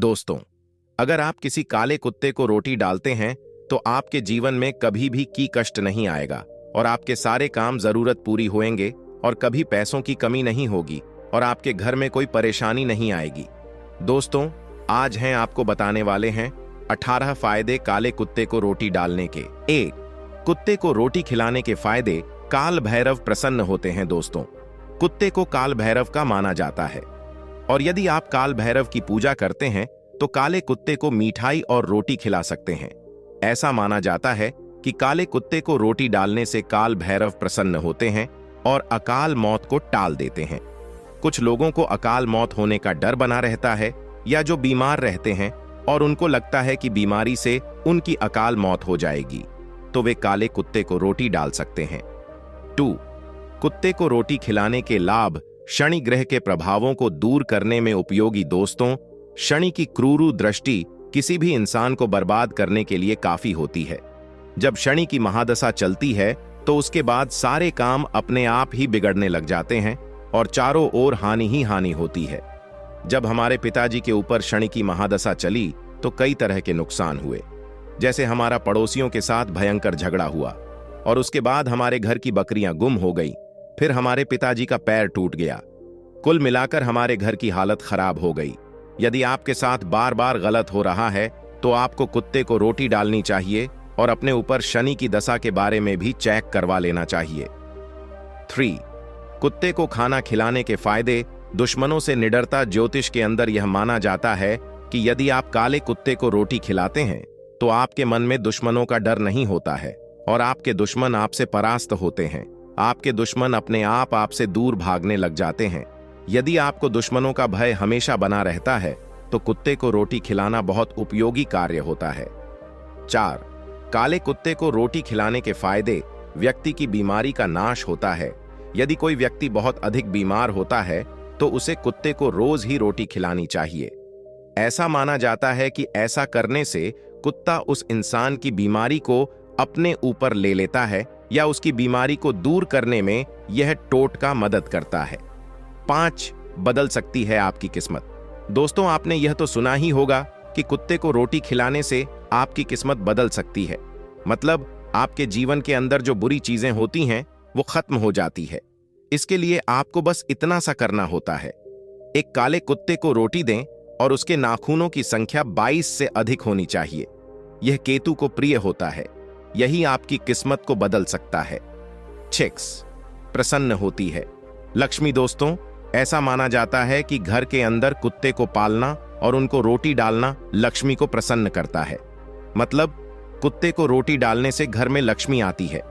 दोस्तों, अगर आप किसी काले कुत्ते को रोटी डालते हैं तो आपके जीवन में कभी भी कष्ट नहीं आएगा और आपके सारे काम जरूरत पूरी होंगे और कभी पैसों की कमी नहीं होगी और आपके घर में कोई परेशानी नहीं आएगी। दोस्तों, आज हैं आपको बताने वाले हैं 18 फायदे काले कुत्ते को रोटी डालने के। 1. कुत्ते को रोटी खिलाने के फायदे। काल भैरव प्रसन्न होते हैं। दोस्तों, कुत्ते को काल भैरव का माना जाता है और यदि आप काल भैरव की पूजा करते हैं तो काले कुत्ते को मिठाई और रोटी खिला सकते हैं। ऐसा माना जाता है कि काले कुत्ते को रोटी डालने से काल भैरव प्रसन्न होते हैं और अकाल मौत को टाल देते हैं। कुछ लोगों को अकाल मौत होने का डर बना रहता है या जो बीमार रहते हैं और उनको लगता है कि बीमारी से उनकी अकाल मौत हो जाएगी, तो वे काले कुत्ते को रोटी डाल सकते हैं। 2. कुत्ते को रोटी खिलाने के लाभ। शनि ग्रह के प्रभावों को दूर करने में उपयोगी। दोस्तों, शनि की क्रूर दृष्टि किसी भी इंसान को बर्बाद करने के लिए काफी होती है। जब शनि की महादशा चलती है तो उसके बाद सारे काम अपने आप ही बिगड़ने लग जाते हैं और चारों ओर हानि ही हानि होती है। जब हमारे पिताजी के ऊपर शनि की महादशा चली तो कई तरह के नुकसान हुए, जैसे हमारा पड़ोसियों के साथ भयंकर झगड़ा हुआ और उसके बाद हमारे घर की बकरियां गुम हो गई। फिर हमारे पिताजी का पैर टूट गया। कुल मिलाकर हमारे घर की हालत खराब हो गई। यदि आपके साथ बार बार गलत हो रहा है तो आपको कुत्ते को रोटी डालनी चाहिए और अपने ऊपर शनि की दशा के बारे में भी चेक करवा लेना चाहिए। 3. कुत्ते को खाना खिलाने के फायदे। दुश्मनों से निडरता। ज्योतिष के अंदर यह माना जाता है कि यदि आप काले कुत्ते को रोटी खिलाते हैं तो आपके मन में दुश्मनों का डर नहीं होता है और आपके दुश्मन आपसे परास्त होते हैं। आपके दुश्मन अपने आप आपसे दूर भागने लग जाते हैं। यदि आपको दुश्मनों का भय हमेशा बना रहता है तो कुत्ते को रोटी खिलाना बहुत उपयोगी कार्य होता है। 4. काले कुत्ते को रोटी खिलाने के फायदे। व्यक्ति की बीमारी का नाश होता है। यदि कोई व्यक्ति बहुत अधिक बीमार होता है तो उसे कुत्ते को रोज ही रोटी खिलानी चाहिए। ऐसा माना जाता है कि ऐसा करने से कुत्ता उस इंसान की बीमारी को अपने ऊपर ले लेता है या उसकी बीमारी को दूर करने में यह टोटका मदद करता है। 5. बदल सकती है आपकी किस्मत। दोस्तों, आपने यह तो सुना ही होगा कि कुत्ते को रोटी खिलाने से आपकी किस्मत बदल सकती है। मतलब आपके जीवन के अंदर जो बुरी चीजें होती हैं वो खत्म हो जाती है। इसके लिए आपको बस इतना सा करना होता है। एक काले कुत्ते को रोटी दें और उसके नाखूनों की संख्या 22 से अधिक होनी चाहिए। यह केतु को प्रिय होता है। यही आपकी किस्मत को बदल सकता है। 6. प्रसन्न होती है लक्ष्मी। दोस्तों, ऐसा माना जाता है कि घर के अंदर कुत्ते को पालना और उनको रोटी डालना लक्ष्मी को प्रसन्न करता है। मतलब कुत्ते को रोटी डालने से घर में लक्ष्मी आती है।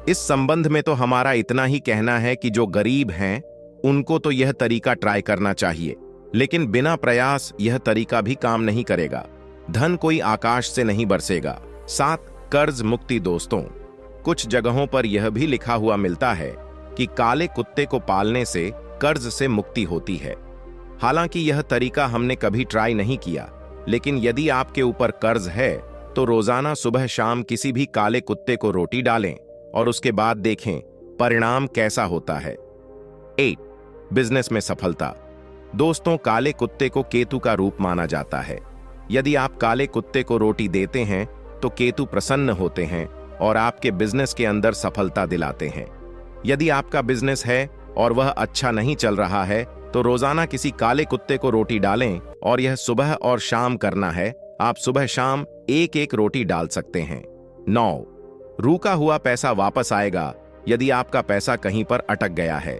इस संबंध में तो हमारा इतना ही कहना है कि जो गरीब हैं उनको तो यह तरीका ट्राई करना चाहिए, लेकिन बिना प्रयास यह तरीका भी काम नहीं करेगा। धन कोई आकाश से नहीं बरसेगा। 7. कर्ज मुक्ति। दोस्तों, कुछ जगहों पर यह भी लिखा हुआ मिलता है कि काले कुत्ते को पालने से कर्ज से मुक्ति होती है। हालांकि यह तरीका हमने कभी ट्राई नहीं किया, लेकिन यदि आपके ऊपर कर्ज है तो रोजाना सुबह शाम किसी भी काले कुत्ते को रोटी डालें और उसके बाद देखें परिणाम कैसा होता है। 8. बिजनेस में सफलता। दोस्तों, काले कुत्ते को केतु का रूप माना जाता है। यदि आप काले कुत्ते को रोटी देते हैं तो केतु प्रसन्न होते हैं और आपके बिजनेस के अंदर सफलता दिलाते हैं। यदि आपका बिजनेस है और वह अच्छा नहीं चल रहा है तो रोजाना किसी काले कुत्ते को रोटी डालें और यह सुबह और शाम करना है। आप सुबह शाम एक एक रोटी डाल सकते हैं। 9. रुका हुआ पैसा वापस आएगा। यदि आपका पैसा कहीं पर अटक गया है,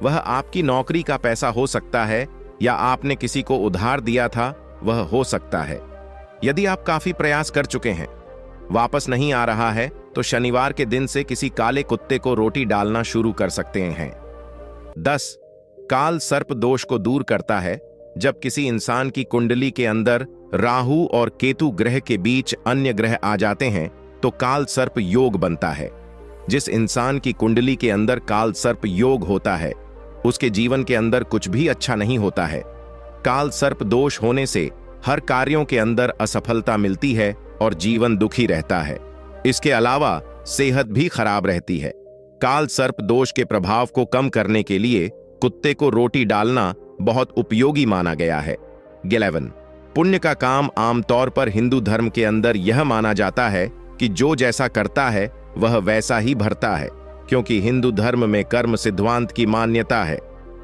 वह आपकी नौकरी का पैसा हो सकता है या आपने किसी को उधार दिया था, वह हो सकता है। यदि आप काफी प्रयास कर चुके हैं, वापस नहीं आ रहा है, तो शनिवार के दिन से किसी काले कुत्ते को रोटी डालना शुरू कर सकते हैं। 10. काल सर्प दोष को दूर करता है। जब किसी इंसान की कुंडली के अंदर राहु और केतु ग्रह के बीच अन्य ग्रह आ जाते हैं तो काल सर्प योग बनता है। जिस इंसान की कुंडली के अंदर काल सर्प योग होता है उसके जीवन के अंदर कुछ भी अच्छा नहीं होता है। काल सर्प दोष होने से हर कार्यों के अंदर असफलता मिलती है और जीवन दुखी रहता है। इसके अलावा सेहत भी खराब रहती है। काल सर्प दोष के प्रभाव को कम करने के लिए कुत्ते को रोटी डालना बहुत उपयोगी माना गया है। 11. पुण्य का काम आमतौर पर हिंदू धर्म के अंदर यह माना जाता है कि जो जैसा करता है वह वैसा ही भरता है, क्योंकि हिंदू धर्म में कर्म सिद्धांत की मान्यता है।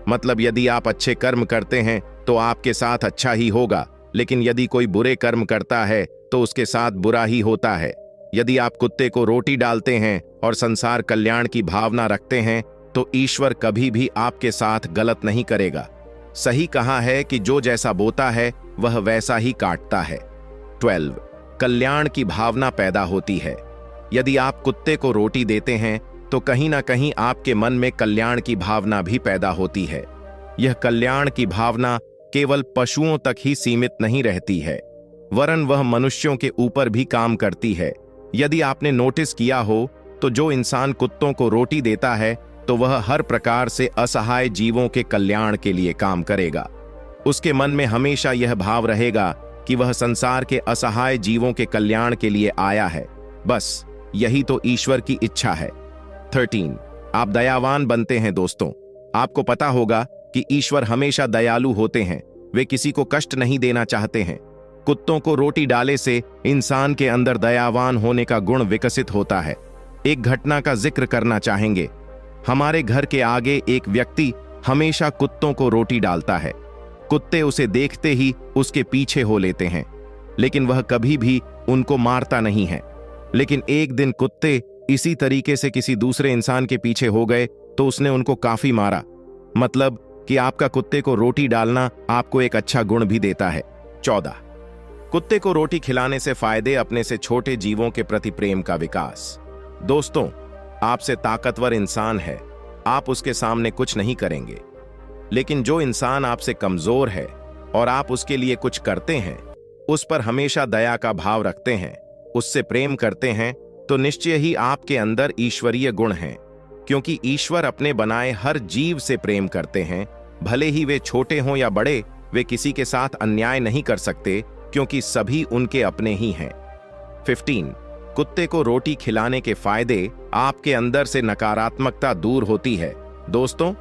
मतलब यदि आप अच्छे कर्म करते हैं तो आपके साथ अच्छा ही होगा, लेकिन यदि कोई बुरे कर्म करता है तो उसके साथ बुरा ही होता है। यदि आप कुत्ते को रोटी डालते हैं और संसार कल्याण की भावना रखते हैं तो ईश्वर कभी भी आपके साथ गलत नहीं करेगा। सही कहा है कि जो जैसा बोता है वह वैसा ही काटता है। 12 कल्याण की भावना पैदा होती है। यदि आप कुत्ते को रोटी देते हैं तो कहीं ना कहीं आपके मन में कल्याण की भावना भी पैदा होती है। यह कल्याण की भावना केवल पशुओं तक ही सीमित नहीं रहती है, वरन वह मनुष्यों के ऊपर भी काम करती है। यदि आपने नोटिस किया हो तो जो इंसान कुत्तों को रोटी देता है तो वह हर प्रकार से असहाय जीवों के कल्याण के लिए काम करेगा। उसके मन में हमेशा यह भाव रहेगा कि वह संसार के असहाय जीवों के कल्याण के लिए आया है। बस यही तो ईश्वर की इच्छा है। 13 आप दयावान बनते हैं। दोस्तों, आपको पता होगा कि ईश्वर हमेशा दयालु होते हैं, वे किसी को कष्ट नहीं देना चाहते हैं। कुत्तों को रोटी डाले से इंसान के अंदर दयावान होने का गुण विकसित होता है। एक घटना का जिक्र करना चाहेंगे। हमारे घर के आगे एक व्यक्ति हमेशा कुत्तों को रोटी डालता है। कुत्ते उसे देखते ही उसके पीछे हो लेते हैं, लेकिन वह कभी भी उनको मारता नहीं है। लेकिन एक दिन कुत्ते इसी तरीके से किसी दूसरे इंसान के पीछे हो गए तो उसने उनको काफी मारा। मतलब कि आपका कुत्ते को रोटी डालना आपको एक अच्छा गुण भी देता है। 14 कुत्ते को रोटी खिलाने से फायदे। अपने से छोटे जीवों के प्रति प्रेम का विकास। दोस्तों, आपसे ताकतवर इंसान है, आप उसके सामने कुछ नहीं करेंगे, लेकिन जो इंसान आपसे कमजोर है और आप उसके लिए कुछ करते हैं, उस पर हमेशा दया का भाव रखते हैं, उससे प्रेम करते हैं, तो निश्चय ही आपके अंदर ईश्वरीय गुण हैं। क्योंकि ईश्वर अपने बनाए हर जीव से प्रेम करते हैं, भले ही वे छोटे हों या बड़े। वे किसी के साथ अन्याय नहीं कर सकते, क्योंकि सभी उनके अपने ही हैं। 15 कुत्ते को रोटी खिलाने के फायदे। आपके अंदर से नकारात्मकता दूर होती है। दोस्तों,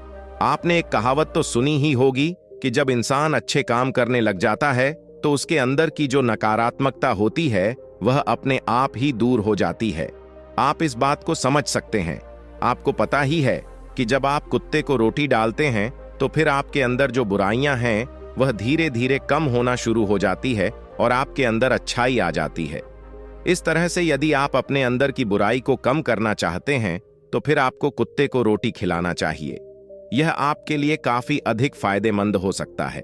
आपने एक कहावत तो सुनी ही होगी कि जब इंसान अच्छे काम करने लग जाता है तो उसके अंदर की जो नकारात्मकता होती है वह अपने आप ही दूर हो जाती है। आप इस बात को समझ सकते हैं। आपको पता ही है कि जब आप कुत्ते को रोटी डालते हैं तो फिर आपके अंदर जो बुराइयां हैं वह धीरे धीरे कम होना शुरू हो जाती है और आपके अंदर अच्छाई आ जाती है। इस तरह से यदि आप अपने अंदर की बुराई को कम करना चाहते हैं तो फिर आपको कुत्ते को रोटी खिलाना चाहिए। यह आपके लिए काफी अधिक फायदेमंद हो सकता है।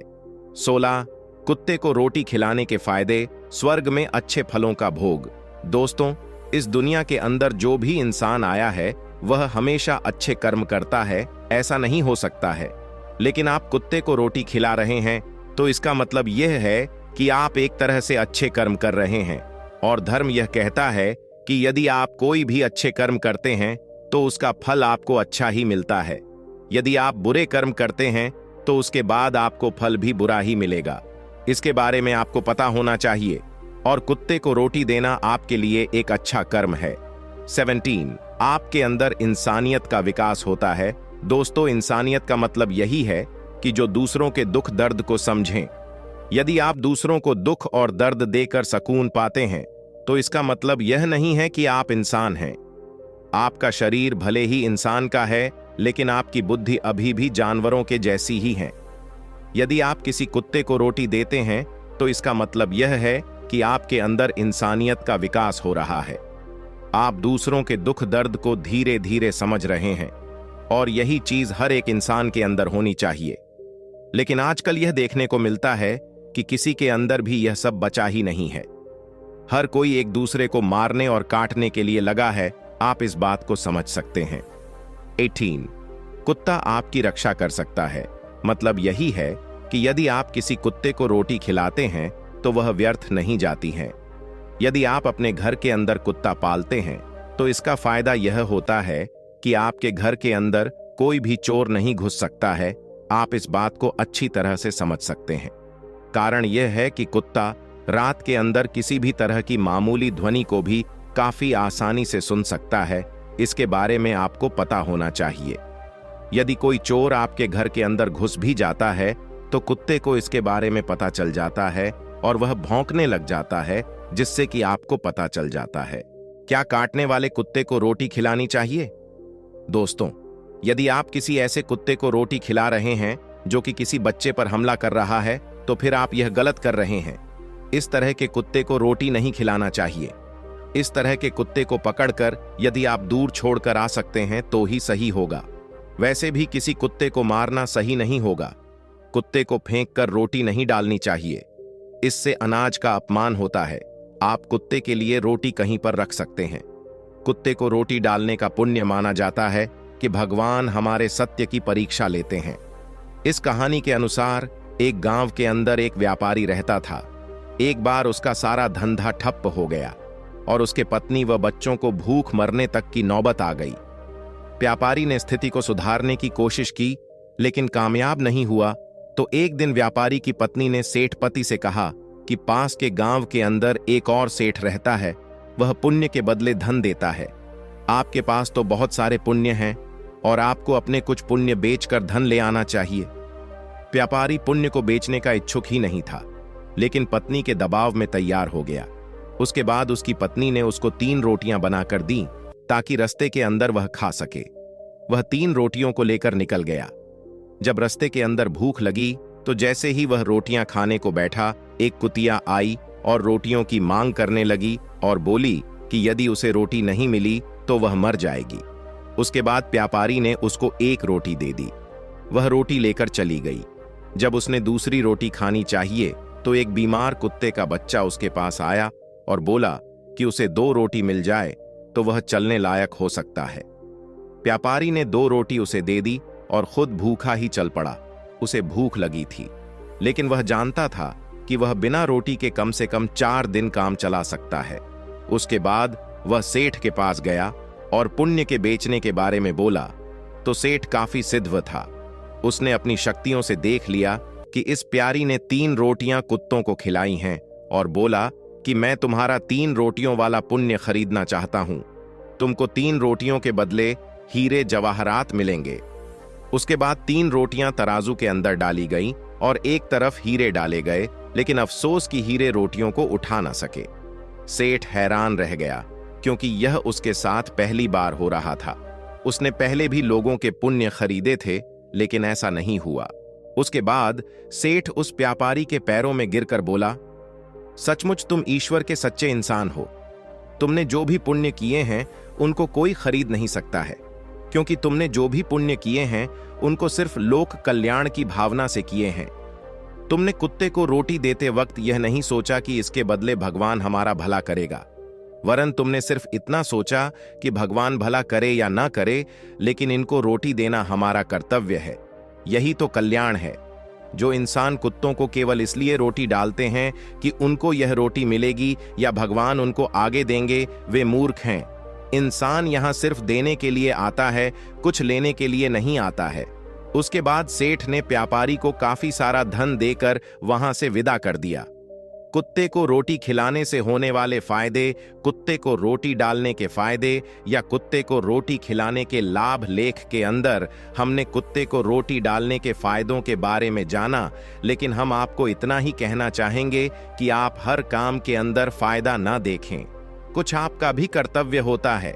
16 कुत्ते को रोटी खिलाने के फायदे। स्वर्ग में अच्छे फलों का भोग। दोस्तों, इस दुनिया के अंदर जो भी इंसान आया है वह हमेशा अच्छे कर्म करता है, ऐसा नहीं हो सकता है। लेकिन आप कुत्ते को रोटी खिला रहे हैं तो इसका मतलब यह है कि आप एक तरह से अच्छे कर्म कर रहे हैं। और धर्म यह कहता है कि यदि आप कोई भी अच्छे कर्म करते हैं तो उसका फल आपको अच्छा ही मिलता है। यदि आप बुरे कर्म करते हैं तो उसके बाद आपको फल भी बुरा ही मिलेगा। इसके बारे में आपको पता होना चाहिए। और कुत्ते को रोटी देना आपके लिए एक अच्छा कर्म है। 17 आपके अंदर इंसानियत का विकास होता है। दोस्तों, इंसानियत का मतलब यही है कि जो दूसरों के दुख दर्द को समझें। यदि आप दूसरों को दुख और दर्द देकर सुकून पाते हैं तो इसका मतलब यह नहीं है कि आप इंसान हैं। आपका शरीर भले ही इंसान का है, लेकिन आपकी बुद्धि अभी भी जानवरों के जैसी ही है। यदि आप किसी कुत्ते को रोटी देते हैं तो इसका मतलब यह है कि आपके अंदर इंसानियत का विकास हो रहा है। आप दूसरों के दुख दर्द को धीरे धीरे समझ रहे हैं, और यही चीज हर एक इंसान के अंदर होनी चाहिए। लेकिन आजकल यह देखने को मिलता है कि किसी के अंदर भी यह सब बचा ही नहीं है। हर कोई एक दूसरे को मारने और काटने के लिए लगा है। आप इस बात को समझ सकते हैं। 18 कुत्ता आपकी रक्षा कर सकता है। मतलब यही है कि यदि आप किसी कुत्ते को रोटी खिलाते हैं तो वह व्यर्थ नहीं जाती है। यदि आप अपने घर के अंदर कुत्ता पालते हैं तो इसका फायदा यह होता है कि आपके घर के अंदर कोई भी चोर नहीं घुस सकता है। आप इस बात को अच्छी तरह से समझ सकते हैं। कारण यह है कि कुत्ता रात के अंदर किसी भी तरह की मामूली ध्वनि को भी काफी आसानी से सुन सकता है। इसके बारे में आपको पता होना चाहिए। यदि कोई चोर आपके घर के अंदर घुस भी जाता है तो कुत्ते को इसके बारे में पता चल जाता है और वह भौंकने लग जाता है, जिससे कि आपको पता चल जाता है। क्या काटने वाले कुत्ते को रोटी खिलानी चाहिए? दोस्तों, यदि आप किसी ऐसे कुत्ते को रोटी खिला रहे हैं जो कि किसी बच्चे पर हमला कर रहा है, तो फिर आप यह गलत कर रहे हैं। इस तरह के कुत्ते को रोटी नहीं खिलाना चाहिए। इस तरह के कुत्ते को पकड़कर यदि आप दूर छोड़कर आ सकते हैं तो ही सही होगा। वैसे भी किसी कुत्ते को मारना सही नहीं होगा। कुत्ते को फेंककर रोटी नहीं डालनी चाहिए, इससे अनाज का अपमान होता है। आप कुत्ते के लिए रोटी कहीं पर रख सकते हैं। कुत्ते को रोटी डालने का पुण्य माना जाता है कि भगवान हमारे सत्य की परीक्षा लेते हैं। इस कहानी के अनुसार एक गांव के अंदर एक व्यापारी रहता था। एक बार उसका सारा धंधा ठप्प हो गया और उसके पत्नी व बच्चों को भूख मरने तक की नौबत आ गई। व्यापारी ने स्थिति को सुधारने की कोशिश की, लेकिन कामयाब नहीं हुआ। तो एक दिन व्यापारी की पत्नी ने सेठपति से कहा कि पास के गांव के अंदर एक और सेठ रहता है, वह पुण्य के बदले धन देता है। आपके पास तो बहुत सारे पुण्य हैं और आपको अपने कुछ पुण्य बेचकर धन ले आना चाहिए। व्यापारी पुण्य को बेचने का इच्छुक ही नहीं था, लेकिन पत्नी के दबाव में तैयार हो गया। उसके बाद उसकी पत्नी ने उसको 3 रोटियां बनाकर दी ताकि रास्ते के अंदर वह खा सके। वह 3 रोटियों को लेकर निकल गया। जब रास्ते के अंदर भूख लगी तो जैसे ही वह रोटियां खाने को बैठा, एक कुतिया आई और रोटियों की मांग करने लगी और बोली कि यदि उसे रोटी नहीं मिली तो वह मर जाएगी। उसके बाद व्यापारी ने उसको 1 रोटी दे दी। वह रोटी लेकर चली गई। जब उसने दूसरी रोटी खानी चाहिए तो एक बीमार कुत्ते का बच्चा उसके पास आया और बोला कि उसे 2 रोटी मिल जाए तो वह चलने लायक हो सकता है। व्यापारी ने 2 रोटी उसे दे दी और खुद भूखा ही चल पड़ा। उसे भूख लगी थी, लेकिन वह जानता था कि वह बिना रोटी के कम से कम 4 दिन काम चला सकता है। उसके बाद वह सेठ के पास गया और पुण्य के बेचने के बारे में बोला तो सेठ काफी सिद्ध था। उसने अपनी शक्तियों से देख लिया कि इस प्यारी ने 3 रोटियां कुत्तों को खिलाई हैं और बोला कि मैं तुम्हारा 3 रोटियों वाला पुण्य खरीदना चाहता हूं। तुमको 3 रोटियों के बदले हीरे जवाहरात मिलेंगे। उसके बाद 3 रोटियां तराजू के अंदर डाली गईं और एक तरफ हीरे डाले गए, लेकिन अफसोस कि हीरे रोटियों को उठा ना सके। सेठ हैरान रह गया क्योंकि यह उसके साथ पहली बार हो रहा था। उसने पहले भी लोगों के पुण्य खरीदे थे, लेकिन ऐसा नहीं हुआ। उसके बाद सेठ उस व्यापारी के पैरों में गिरकर बोला, सचमुच तुम ईश्वर के सच्चे इंसान हो। तुमने जो भी पुण्य किए हैं उनको कोई खरीद नहीं सकता है, क्योंकि तुमने जो भी पुण्य किए हैं उनको सिर्फ लोक कल्याण की भावना से किए हैं। तुमने कुत्ते को रोटी देते वक्त यह नहीं सोचा कि इसके बदले भगवान हमारा भला करेगा, वरन तुमने सिर्फ इतना सोचा कि भगवान भला करे या ना करे, लेकिन इनको रोटी देना हमारा कर्तव्य है। यही तो कल्याण है। जो इंसान कुत्तों को केवल इसलिए रोटी डालते हैं कि उनको यह रोटी मिलेगी या भगवान उनको आगे देंगे, वे मूर्ख हैं। इंसान यहां सिर्फ देने के लिए आता है, कुछ लेने के लिए नहीं आता है। उसके बाद सेठ ने व्यापारी को काफी सारा धन देकर वहां से विदा कर दिया। कुत्ते को रोटी खिलाने से होने वाले फायदे, कुत्ते को रोटी डालने के फायदे या कुत्ते को रोटी खिलाने के लाभ लेख के अंदर हमने कुत्ते को रोटी डालने के फायदों के बारे में जाना, लेकिन हम आपको इतना ही कहना चाहेंगे कि आप हर काम के अंदर फायदा ना देखें। कुछ आपका भी कर्तव्य होता है।